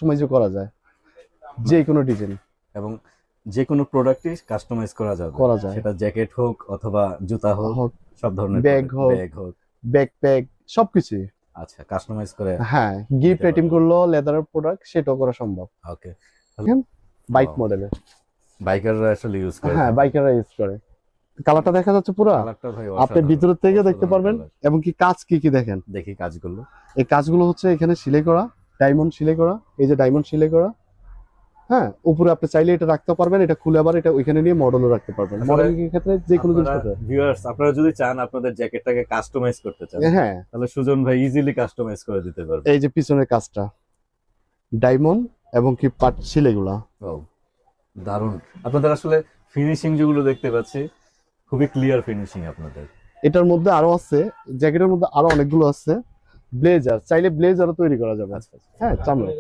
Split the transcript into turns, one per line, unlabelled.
কাস্টমাইজও করা যায়, যে কোনো ডিজাইন
এবং যে কোনো প্রোডাক্টই কাস্টমাইজ করা যাবে, সেটা জ্যাকেট হোক অথবা জুতা হোক, সব ধরনের
ব্যাগ হোক ব্যাকপ্যাক সবকিছু।
আচ্ছা, কাস্টমাইজ করে।
হ্যাঁ, গিফট আইটেম গুলো লেদারের প্রোডাক্ট সেটাও করা সম্ভব।
ওকে,
বাইক মডেলের,
বাইকাররা আসলে ইউজ করে।
হ্যাঁ, বাইকাররা ইউজ করে। কালারটা দেখা যাচ্ছে পুরো,
কালারটা ভাই
আপনি ভিতর থেকে দেখতে পারবেন। এবং কি কাজ কি দেখেন,
দেখি কাজগুলো।
এই কাজগুলো হচ্ছে এখানে সেলাই করা, ডায়মন্ড সেলাই করা, এই যে ডায়মন্ড সেলাই করা। হ্যাঁ, উপরে আপনি চাইলে এটা রাখতে পারবেন, এটা খুলে আবার এটা ওইখানে নিয়ে মডেলও রাখতে পারবেন। মডেলিং এর ক্ষেত্রে যে কোনো জিনিস করতে।
ভিউয়ার্স, আপনারা যদি চান আপনাদের জ্যাকেটটাকে কাস্টমাইজ করতে চান,
হ্যাঁ,
তাহলে সুজন ভাই ইজিলি কাস্টমাইজ করে দিতে পারবে।
এই যে পিছনের কাজটা ডায়মন্ড এবং কি পাট সেলাইগুলা।
ও দারুণ। আপনাদের আসলে ফিনিশিং যেগুলো দেখতে পাচ্ছি খুবই ক্লিয়ার ফিনিশিং আপনাদের।
এটার মধ্যে আরো আছে, জ্যাকেটের মধ্যে আরো অনেকগুলো আছে। ব্লেজার চাইলে ব্লেজারও তৈরি করা যাবে।
আচ্ছা,
হ্যাঁ, চামড়া।